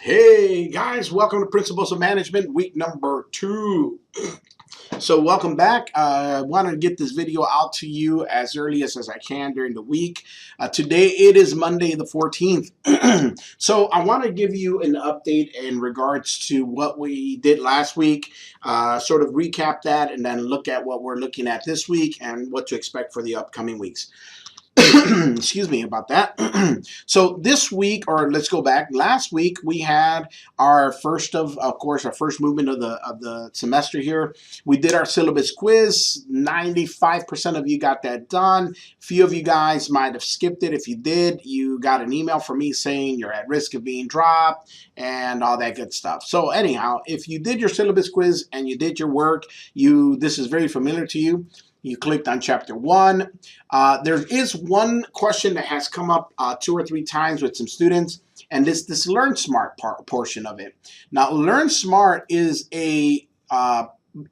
Hey guys, welcome to Principles of Management, week number 2. So welcome back. I wanted to get this video out to you as early as I can during the week. Today it is Monday the 14th. So I want to give you an update in regards to what we did last week, sort of recap that, and then look at what we're looking at this week and what to expect for the upcoming weeks. Excuse me about that. So this week, or let's go back, last week we had our first of course, our first movement of the semester here. We did our syllabus quiz. 95% of you got that done. Few of you guys might have skipped it. If you did, you got an email from me saying you're at risk of being dropped and all that good stuff. So anyhow, if you did your syllabus quiz and you did your work, this is very familiar to you. You clicked on chapter 1. There is one question that has come up 2 or 3 times with some students, and this Learn Smart portion of it. Now, Learn Smart is a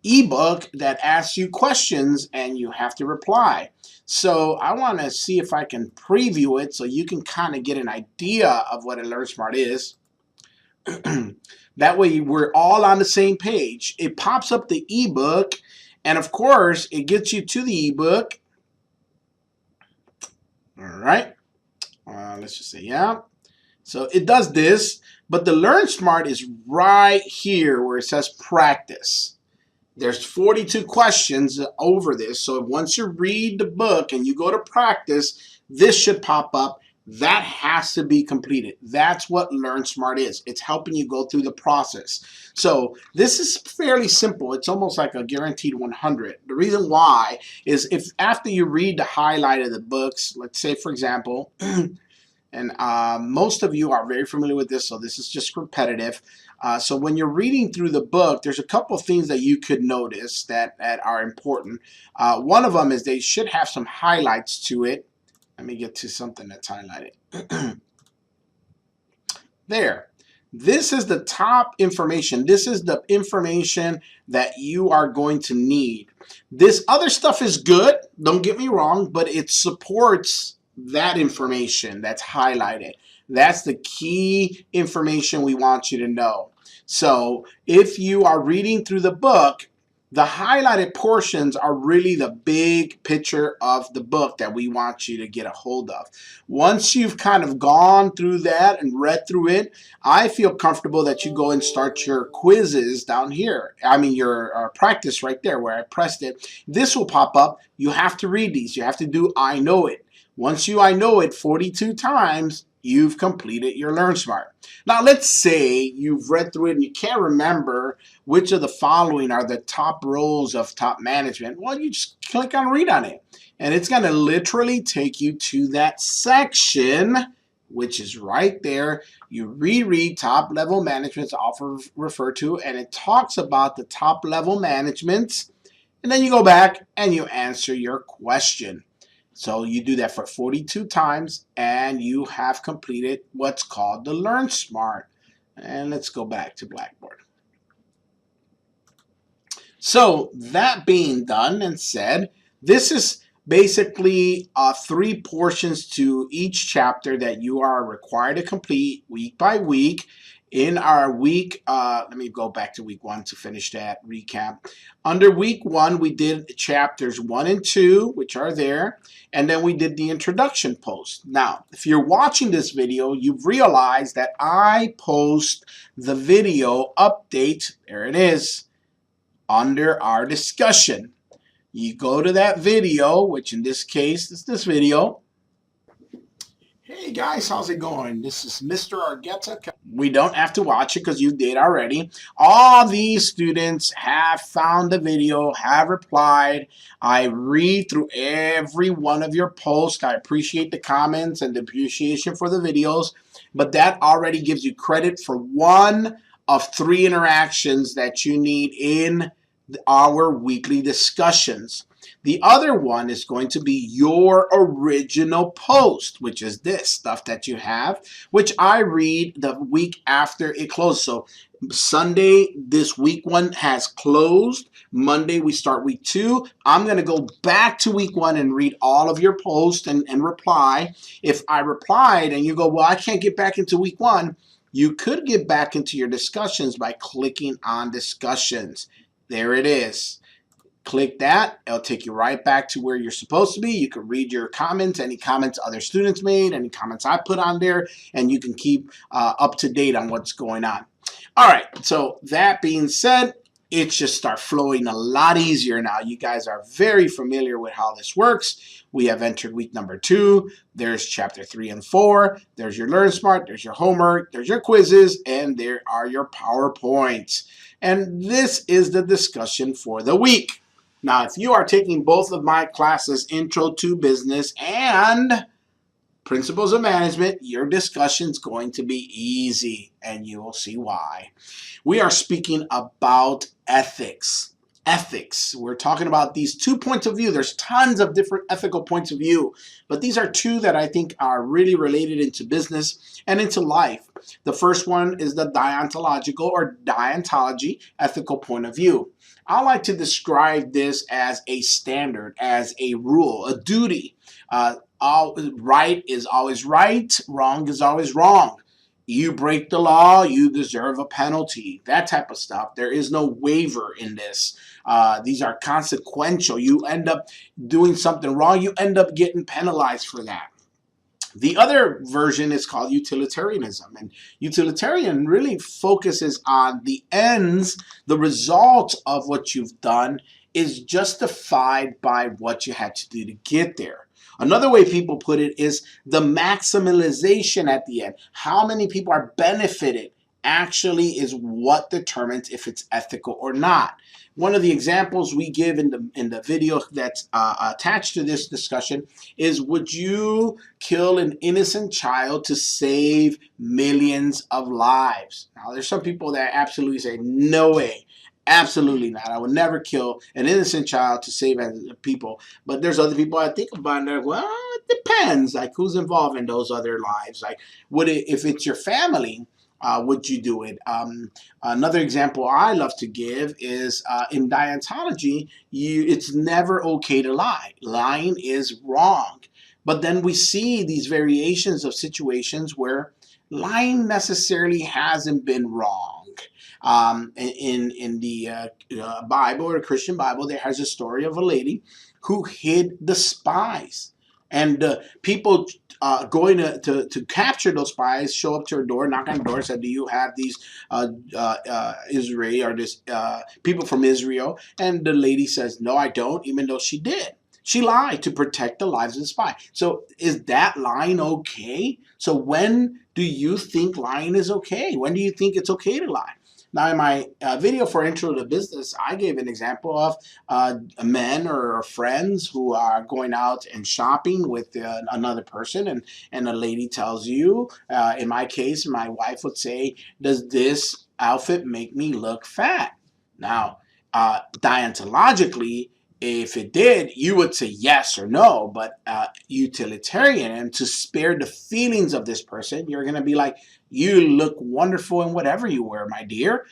ebook that asks you questions and you have to reply. So I want to see if I can preview it so you can kind of get an idea of what a Learn Smart is. That way we're all on the same page. It pops up the ebook. And of course, it gets you to the ebook. All right. Let's just say, yeah. So it does this, but the Learn Smart is right here where it says practice. There's 42 questions over this. So once you read the book and you go to practice, this should pop up. That has to be completed. That's what Learn Smart is. It's helping you go through the process. So this is fairly simple. It's almost like a guaranteed 100. The reason why is if after you read the highlight of the books, let's say for example, and most of you are very familiar with this, so this is just repetitive. So when you're reading through the book, there's a couple of things that you could notice that are important. One of them is they should have some highlights to it. Let me get to something that's highlighted. There. This is the top information. This is the information that you are going to need. This other stuff is good, don't get me wrong, but it supports that information that's highlighted. That's the key information we want you to know. So if you are reading through the book, the highlighted portions are really the big picture of the book that we want you to get a hold of. Once you've kind of gone through that and read through it, I feel comfortable that you go and start your quizzes down here. I mean your practice right there where I pressed it. This will pop up. You have to read these. You have to do I know it. Once you I know it 42 times, you've completed your Learn Smart. Now let's say you've read through it and you can't remember which of the following are the top roles of top management. Well, you just click on read on it and it's going to literally take you to that section, which is right there. You reread top level management's often referred to, and it talks about the top level managements, and then you go back and you answer your question. So you do that for 42 times and you have completed what's called the Learn Smart. And let's go back to Blackboard. So that being done and said, this is basically 3 portions to each chapter that you are required to complete week by week. In our week, let me go back to week 1 to finish that recap. Under week 1, we did chapters 1 and 2, which are there, and then we did the introduction post. Now, if you're watching this video, you've realized that I post the video update, there it is, under our discussion. You go to that video, which in this case is this video. Hey guys, how's it going? This is Mr. Argueta. We don't have to watch it because you did already. All these students have found the video, have replied. I read through every one of your posts. I appreciate the comments and the appreciation for the videos, but that already gives you credit for 1 of 3 interactions that you need in our weekly discussions. The other one is going to be your original post, which is this stuff that you have, which I read the week after it closed. So Sunday, this week 1 has closed. Monday, we start week 2. I'm going to go back to week 1 and read all of your posts and reply. If I replied and you go, well, I can't get back into week 1, You could get back into your discussions by clicking on discussions. There it is. Click that. It'll take you right back to where you're supposed to be. You can read your comments, any comments other students made, any comments I put on there, and you can keep up to date on what's going on. All right, so that being said, it just start flowing a lot easier now. You guys are very familiar with how this works. We have entered week number 2. There's chapter 3 and 4. There's your Learn Smart. There's your homework. There's your quizzes. And there are your PowerPoints. And this is the discussion for the week. Now, if you are taking both of my classes, Intro to Business and Principles of Management, your discussion is going to be easy, and you will see why. We are speaking about ethics. Ethics. We're talking about these 2 points of view. There's tons of different ethical points of view, but these are 2 that I think are really related into business and into life. The first one is the deontological or deontology ethical point of view. I like to describe this as a standard, as a rule, a duty. Right is always right, wrong is always wrong. You break the law, you deserve a penalty. That type of stuff. There is no waiver in this. These are consequential. You end up doing something wrong, you end up getting penalized for that. The other version is called utilitarianism, and utilitarian really focuses on the ends, the result of what you've done is justified by what you had to do to get there. Another way people put it is the maximization at the end. How many people are benefited actually is what determines if it's ethical or not. One of the examples we give in the video that's attached to this discussion is, would you kill an innocent child to save millions of lives? Now, there's some people that absolutely say, no way. Absolutely not. I would never kill an innocent child to save people. But there's other people I think about and they're, well, it depends. Like, who's involved in those other lives? Like, if it's your family, would you do it? Another example I love to give is in deontology, it's never okay to lie. Lying is wrong. But then we see these variations of situations where lying necessarily hasn't been wrong. In the Bible, or Christian Bible, there has a story of a lady who hid the spies. And people going to capture those spies show up to her door, knock on the door, and said, do you have these Israel or this people from Israel? And the lady says, no, I don't, even though she did. She lied to protect the lives of the spy. So is that lying okay? So when do you think lying is okay? When do you think it's okay to lie? Now, in my video for Intro to Business, I gave an example of men or friends who are going out and shopping with another person, and a lady tells you, in my case, my wife would say, does this outfit make me look fat? Now, deontologically, if it did, you would say yes or no, but utilitarian, and to spare the feelings of this person, you're going to be like, you look wonderful in whatever you wear, my dear.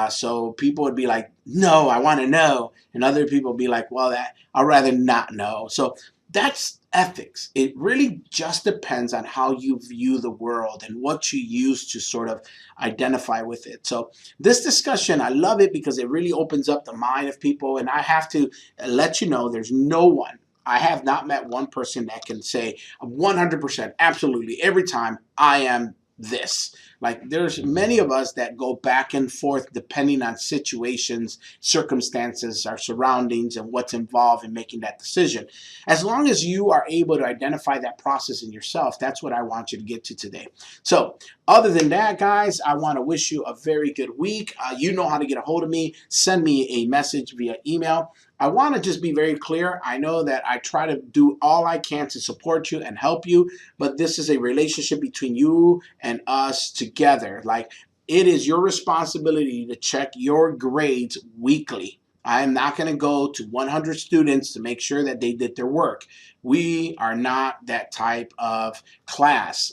So people would be like, no, I want to know. And other people would be like, well, I'd rather not know. So that's ethics. It really just depends on how you view the world and what you use to sort of identify with it. So this discussion, I love it because it really opens up the mind of people. And I have to let you know, there's no one. I have not met one person that can say 100%, absolutely, every time I am this. Like, there's many of us that go back and forth depending on situations, circumstances, our surroundings, and what's involved in making that decision. As long as you are able to identify that process in yourself, that's what I want you to get to today. So other than that, guys, I want to wish you a very good week. You know how to get a hold of me. Send me a message via email. I want to just be very clear. I know that I try to do all I can to support you and help you, but this is a relationship between you and us together. Like, it is your responsibility to check your grades weekly. I am not going to go to 100 students to make sure that they did their work. We are not that type of class.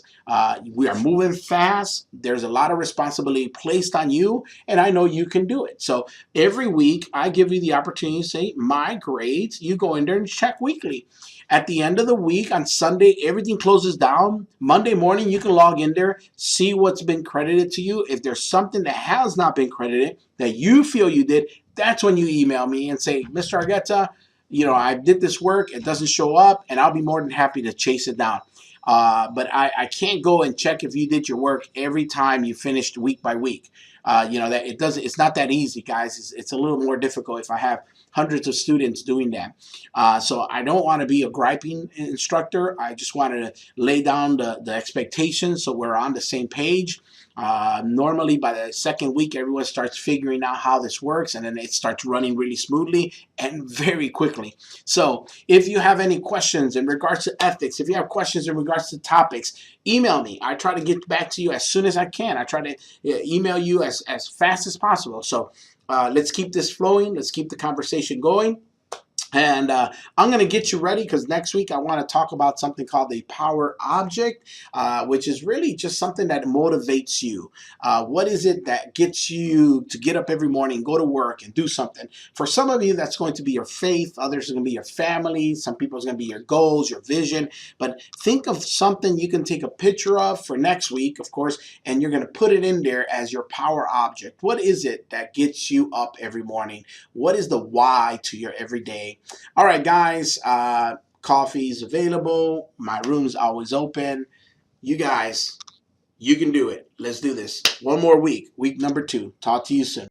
We are moving fast. There's a lot of responsibility placed on you, and I know you can do it. So every week, I give you the opportunity to say, my grades. You go in there and check weekly. At the end of the week, on Sunday, everything closes down. Monday morning, you can log in there, see what's been credited to you. If there's something that has not been credited that you feel you did, that's when you email me and say, Mr. Argueta, I did this work, it doesn't show up, and I'll be more than happy to chase it down. But I can't go and check if you did your work every time you finished week by week. That it's not that easy, guys. It's a little more difficult if I have hundreds of students doing that. So I don't want to be a griping instructor. I just wanted to lay down the expectations so we're on the same page. Normally by the second week, everyone starts figuring out how this works, and then it starts running really smoothly and very quickly. So if you have any questions in regards to ethics, if you have questions in regards to topics, email me. I try to get back to you as soon as I can. I try to email you as fast as possible. So let's keep this flowing. Let's keep the conversation going. And I'm going to get you ready because next week I want to talk about something called the power object, which is really just something that motivates you. What is it that gets you to get up every morning, go to work, and do something? For some of you, that's going to be your faith. Others are going to be your family. Some people it's going to be your goals, your vision. But think of something you can take a picture of for next week, of course, and you're going to put it in there as your power object. What is it that gets you up every morning? What is the why to your everyday? All right, guys, coffee's available. My room's always open. You guys, you can do it. Let's do this. One more week, week number 2. Talk to you soon.